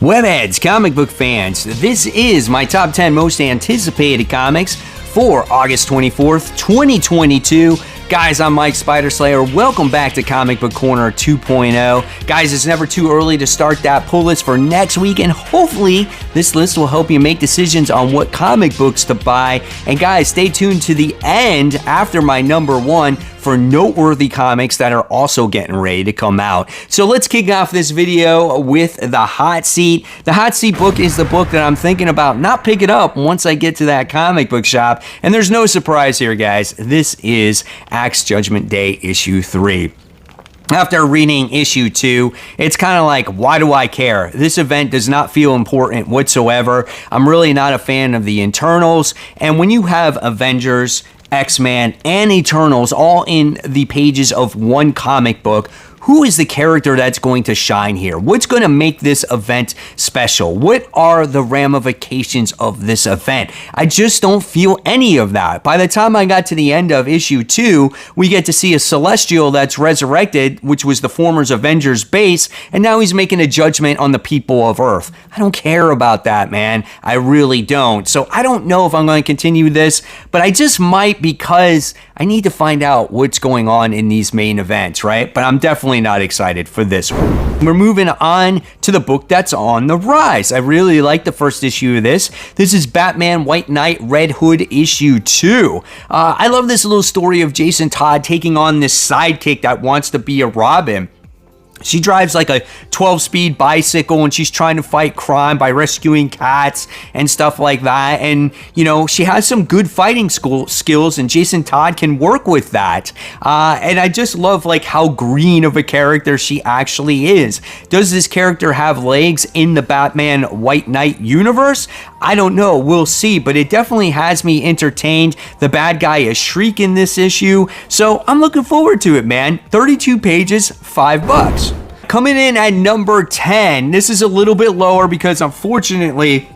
Webheads, comic book fans, this is my top 10 most anticipated comics for August 24th, 2022. Guys, I'm Mike Spider Slayer. Welcome back to Comic Book Corner 2.0. Guys, it's never too early to start that pull list for next week, and hopefully this list will help you make decisions on what comic books to buy. And guys, stay tuned to the end after my number one for noteworthy comics that are also getting ready to come out. So let's kick off this video with the Hot Seat. The Hot Seat book is the book that I'm thinking about not picking up once I get to that comic book shop. And there's no surprise here, guys. This is Axe Judgment Day issue 3. After reading issue 2, it's kind of like, why do I care? This event does not feel important whatsoever. I'm really not a fan of the Eternals. And when you have Avengers, X-Men, and Eternals all in the pages of one comic book, who is the character that's going to shine here? What's going to make this event special? What are the ramifications of this event? I just don't feel any of that. By the time I got to the end of issue 2, we get to see a Celestial that's resurrected, which was the former Avengers base, and now he's making a judgment on the people of Earth. I don't care about that, man. I really don't. So I don't know if I'm going to continue this, but I just might, because I need to find out what's going on in these main events, right? But I'm definitely not excited for this one. We're moving on to the book that's on the rise. I really like the first issue of this. This is Batman White Knight Red Hood issue 2. I love this little story of Jason Todd taking on this sidekick that wants to be a Robin. She drives like a 12-speed bicycle and she's trying to fight crime by rescuing cats and stuff like that. And, you know, she has some good fighting skills and Jason Todd can work with that. And I just love like how green of a character she actually is. Does this character have legs in the Batman White Knight universe? I don't know. We'll see. But it definitely has me entertained. The bad guy is Shriek in this issue. So I'm looking forward to it, man. 32 pages, $5. Coming in at number 10, this is a little bit lower because unfortunately,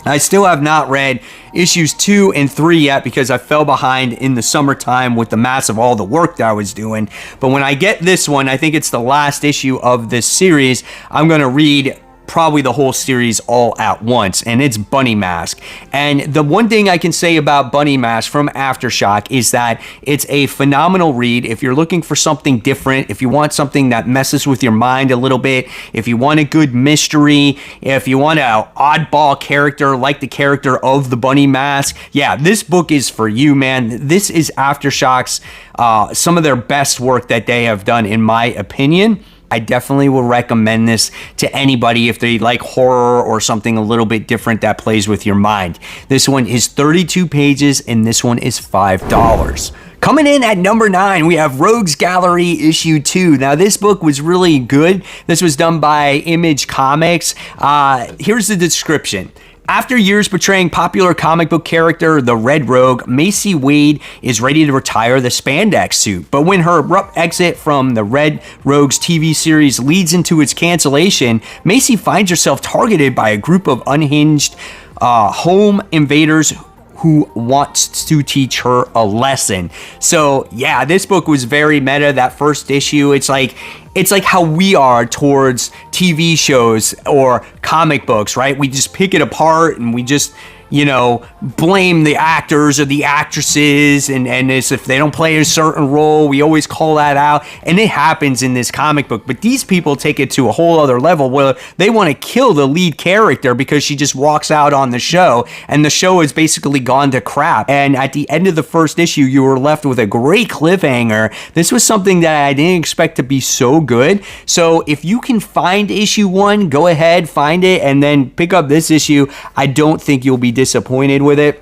I still have not read issues 2 and 3 yet because I fell behind in the summertime with the mass of all the work that I was doing. But when I get this one, I think it's the last issue of this series, I'm going to read probably the whole series all at once, and it's Bunny Mask. And the one thing I can say about Bunny Mask from Aftershock is that it's a phenomenal read. If you're looking for something different, if you want something that messes with your mind a little bit, if you want a good mystery, if you want an oddball character like the character of the Bunny Mask, yeah, this book is for you, man. This is Aftershock's some of their best work that they have done, in my opinion. I definitely will recommend this to anybody if they like horror or something a little bit different that plays with your mind. This one is 32 pages and this one is $5. Coming in at number 9, we have Rogues Gallery issue 2. Now, this book was really good. This was done by Image Comics. Here's the description. After years portraying popular comic book character the Red Rogue, Macy Wade is ready to retire the spandex suit. But when her abrupt exit from the Red Rogue's TV series leads into its cancellation, Macy finds herself targeted by a group of unhinged home invaders who wants to teach her a lesson. So yeah, this book was very meta. That first issue, it's like how we are towards TV shows or comic books, right? We just pick it apart and we just, you know, blame the actors or the actresses, and it's, if they don't play a certain role, we always call that out, and it happens in this comic book. But these people take it to a whole other level where they want to kill the lead character because she just walks out on the show, and the show has basically gone to crap. And at the end of the first issue, you were left with a great cliffhanger. This was something that I didn't expect to be so good. So if you can find issue 1, go ahead, find it, and then pick up this issue. I don't think you'll be disappointed with it.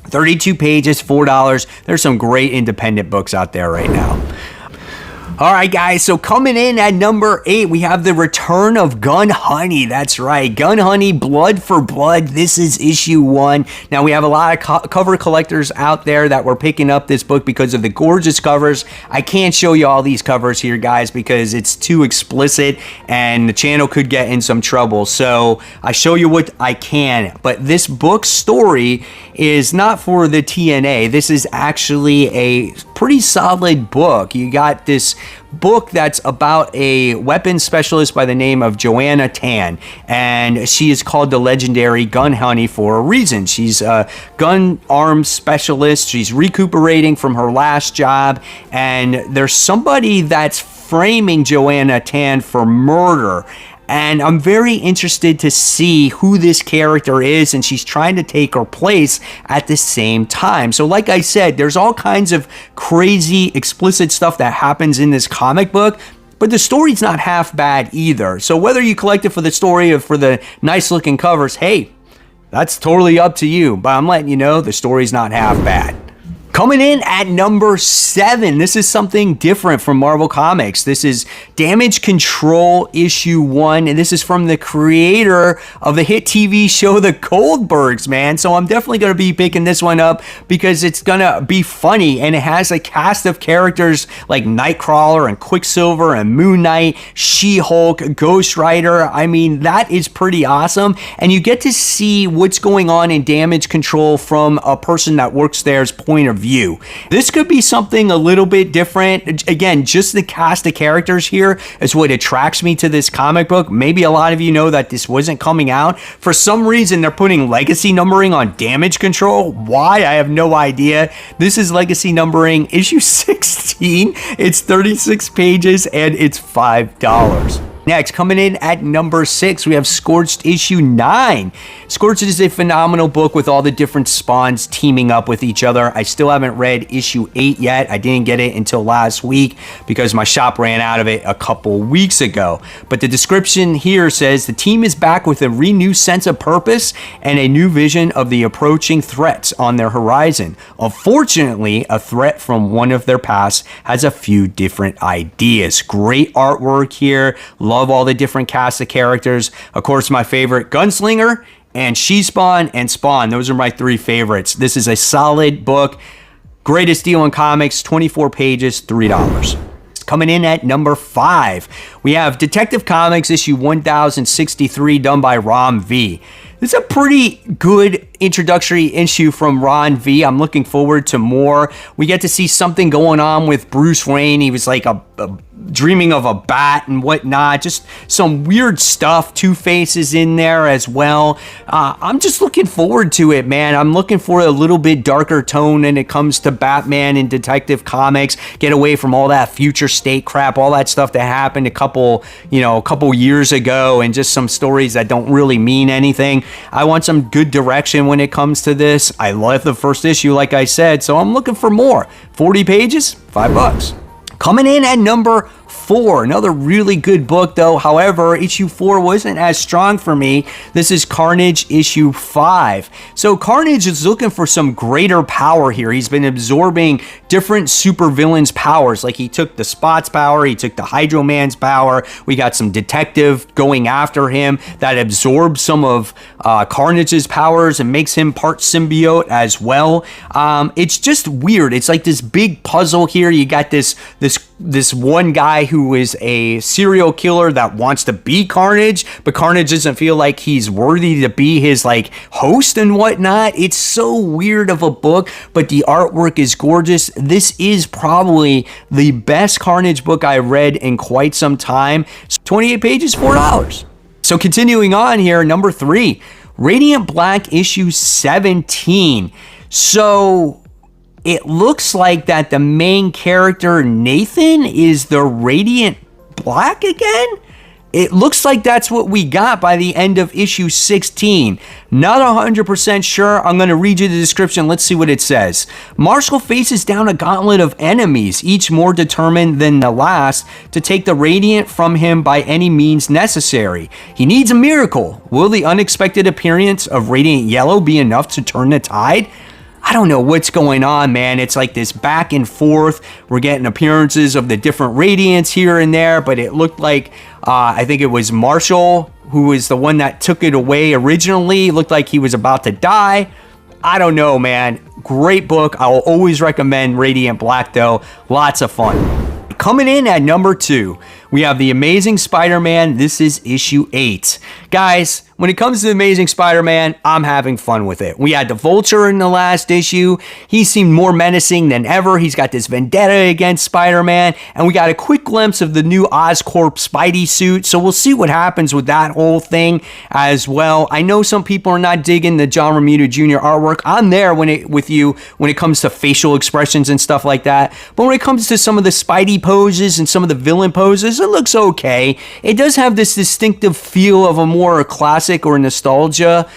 32 pages, $4. There's some great independent books out there right now. All right, guys, so coming in at number 8, we have the return of Gun Honey. That's right, Gun Honey, Blood for Blood. This is issue 1. Now, we have a lot of cover collectors out there that were picking up this book because of the gorgeous covers. I can't show you all these covers here, guys, because it's too explicit and the channel could get in some trouble. So I show you what I can. But this book story is not for the TNA. This is actually a pretty solid book. You got this book that's about a weapons specialist by the name of Joanna Tan, and she is called the legendary Gun Honey for a reason. She's a gun arms specialist. She's recuperating from her last job, and there's somebody that's framing Joanna Tan for murder. And I'm very interested to see who this character is, and she's trying to take her place at the same time. So like I said, there's all kinds of crazy, explicit stuff that happens in this comic book, but the story's not half bad either. So whether you collect it for the story or for the nice looking covers, hey, that's totally up to you. But I'm letting you know the story's not half bad. Coming in at number 7, this is something different from Marvel Comics. This is Damage Control issue 1, and this is from the creator of the hit TV show The Goldbergs, man. So I'm definitely going to be picking this one up because it's going to be funny, and it has a cast of characters like Nightcrawler and Quicksilver and Moon Knight, She-Hulk, Ghost Rider. I mean, that is pretty awesome, and you get to see what's going on in Damage Control from a person that works there's point of view. This could be something a little bit different. Again, just the cast of characters here is what attracts me to this comic book. Maybe a lot of you know that this wasn't coming out. For some reason, they're putting legacy numbering on Damage Control. Why? I have no idea. This is legacy numbering issue 16. It's 36 pages and it's $5. Next, coming in at number 6, we have Scorched issue 9. Scorched is a phenomenal book with all the different spawns teaming up with each other. I still haven't read issue 8 yet. I didn't get it until last week because my shop ran out of it a couple weeks ago. But the description here says the team is back with a renewed sense of purpose and a new vision of the approaching threats on their horizon. Unfortunately, a threat from one of their past has a few different ideas. Great artwork here. Love all the different cast of characters. Of course, my favorite, Gunslinger and She-Spawn and Spawn. Those are my 3 favorites. This is a solid book. Greatest deal in comics, 24 pages, $3. Coming in at number 5, we have Detective Comics issue 1063 done by Ron V. This is a pretty good introductory issue from Ron V. I'm looking forward to more. We get to see something going on with Bruce Wayne. He was like dreaming of a bat and whatnot. Just some weird stuff. Two-Face is in there as well. I'm just looking forward to it, man. I'm looking for a little bit darker tone when it comes to Batman and Detective Comics. Get away from all that future state crap, all that stuff that happened a couple years ago, and just some stories that don't really mean anything. I want some good direction when it comes to this. I love the first issue, like I said, so I'm looking for more. 40 pages, $5. Coming in at number 4, another really good book though. However, issue 4 wasn't as strong for me. This is Carnage issue 5. So Carnage is looking for some greater power here. He's been absorbing different supervillains' powers. Like he took the Spot's power, he took the Hydro Man's power. We got some detective going after him that absorbs some of Carnage's powers and makes him part symbiote as well. It's just weird. It's like this big puzzle here. You got this one guy who is a serial killer that wants to be Carnage, but Carnage doesn't feel like he's worthy to be his like host and whatnot. It's so weird of a book, but the artwork is gorgeous. This is probably the best Carnage book I read in quite some time. 28 pages, $4. So continuing on here, number 3, Radiant Black issue 17. So it looks like that the main character, Nathan, is the Radiant Black again? It looks like that's what we got by the end of issue 16. Not 100% sure. I'm going to read you the description. Let's see what it says. Marshall faces down a gauntlet of enemies, each more determined than the last to take the Radiant from him by any means necessary. He needs a miracle. Will the unexpected appearance of Radiant Yellow be enough to turn the tide? I don't know what's going on, man. It's like this back and forth. We're getting appearances of the different Radiants here and there, but it looked like, I think it was Marshall who was the one that took it away originally. It looked like he was about to die. I don't know, man. Great book. I will always recommend Radiant Black, though. Lots of fun. Coming in at number 2, we have The Amazing Spider-Man. This is issue 8. Guys, when it comes to The Amazing Spider-Man, I'm having fun with it. We had the Vulture in the last issue. He seemed more menacing than ever. He's got this vendetta against Spider-Man, and we got a quick glimpse of the new Oscorp Spidey suit, so we'll see what happens with that whole thing as well. I know some people are not digging the John Romita Jr. artwork. I'm there with you when it comes to facial expressions and stuff like that, but when it comes to some of the Spidey poses and some of the villain poses, it looks okay. It does have this distinctive feel of a more classic or nostalgia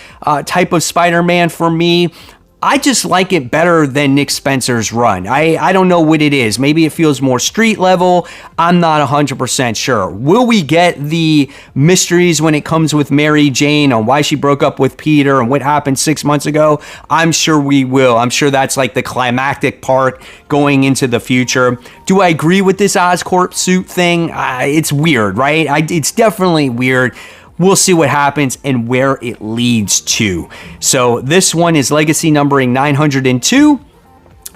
type of Spider-Man for me. I just like it better than Nick Spencer's run. I don't know what it is. Maybe it feels more street level. I'm not 100% sure. Will we get the mysteries when it comes with Mary Jane on why she broke up with Peter and what happened 6 months ago? I'm sure we will. I'm sure that's like the climactic part going into the future. Do I agree with this Oscorp suit thing? It's weird, right? It's definitely weird. We'll see what happens and where it leads to. So this one is legacy numbering 902,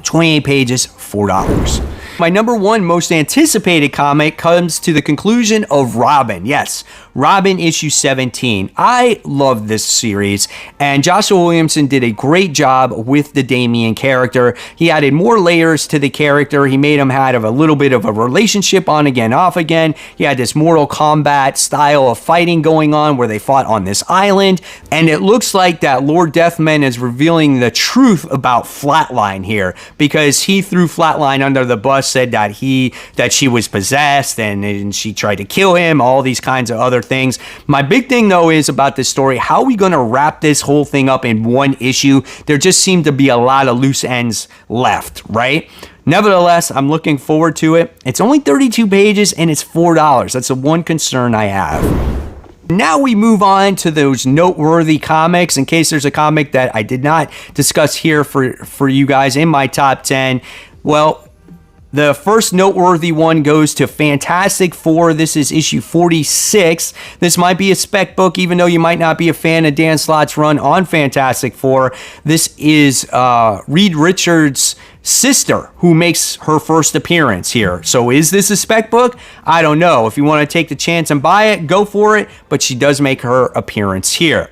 28 pages, $4. My number one most anticipated comic comes to the conclusion of Robin. Yes, Robin issue 17. I love this series, and Joshua Williamson did a great job with the Damian character. He added more layers to the character. He made him have a little bit of a relationship on again, off again. He had this Mortal Kombat style of fighting going on where they fought on this island, and it looks like that Lord Deathman is revealing the truth about Flatline here, because he threw Flatline under the bus, said that she was possessed and she tried to kill him, all these kinds of other things. My big thing though is about this story, how are we going to wrap this whole thing up in one issue? There just seem to be a lot of loose ends left, right? Nevertheless, I'm looking forward to it. It's only 32 pages and it's $4. That's the one concern I have. Now we move on to those noteworthy comics, in case there's a comic that I did not discuss here for you guys in my top 10. Well, the first noteworthy one goes to Fantastic Four. This is issue 46. This might be a spec book, even though you might not be a fan of Dan Slott's run on Fantastic Four. This is Reed Richards' sister who makes her first appearance here. So is this a spec book? I don't know. If you want to take the chance and buy it, go for it. But she does make her appearance here.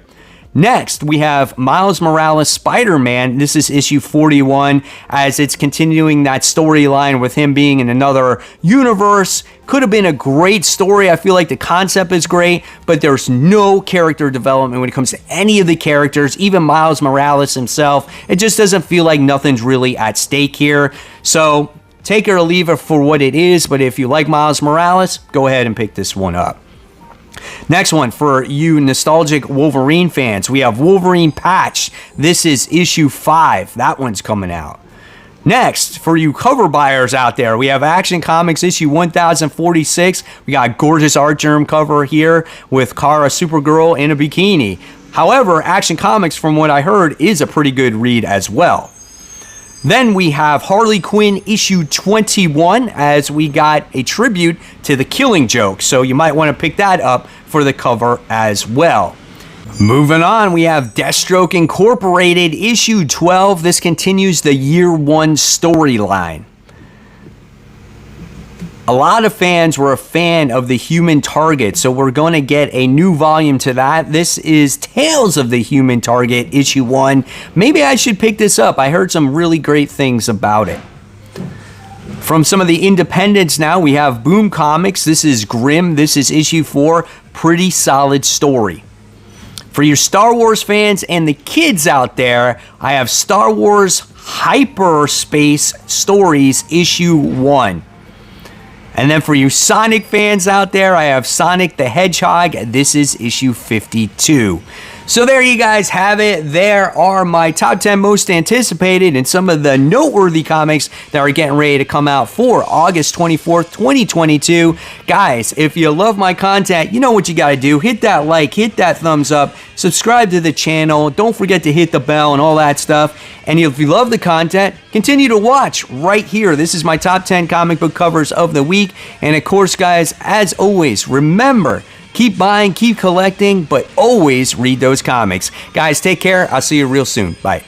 Next, we have Miles Morales' Spider-Man. This is issue 41, as it's continuing that storyline with him being in another universe. Could have been a great story. I feel like the concept is great, but there's no character development when it comes to any of the characters, even Miles Morales himself. It just doesn't feel like nothing's really at stake here. So take it or leave it for what it is, but if you like Miles Morales, go ahead and pick this one up. Next one, for you nostalgic Wolverine fans, we have Wolverine Patch. This is issue 5. That one's coming out. Next, for you cover buyers out there, we have Action Comics issue 1046. We got gorgeous art germ cover here with Kara Supergirl in a bikini. However, Action Comics, from what I heard, is a pretty good read as well. Then we have Harley Quinn issue 21, as we got a tribute to the Killing Joke. So you might want to pick that up for the cover as well. Moving on, we have Deathstroke Incorporated issue 12. This continues the year 1 storyline. A lot of fans were a fan of the Human Target, so we're going to get a new volume to that. This is Tales of the Human Target, issue 1. Maybe I should pick this up. I heard some really great things about it. From some of the independents now, we have Boom Comics. This is Grimm. This is issue 4. Pretty solid story. For your Star Wars fans and the kids out there, I have Star Wars Hyperspace Stories, issue 1. And then for you Sonic fans out there, I have Sonic the Hedgehog. This is issue 52. So there you guys have it. There are my top 10 most anticipated and some of the noteworthy comics that are getting ready to come out for August 24th, 2022. Guys, if you love my content, you know what you got to do. Hit that like, hit that thumbs up, subscribe to the channel. Don't forget to hit the bell and all that stuff. And if you love the content, continue to watch right here. This is my top 10 comic book covers of the week. And of course, guys, as always, remember, keep buying, keep collecting, but always read those comics. Guys, take care. I'll see you real soon. Bye.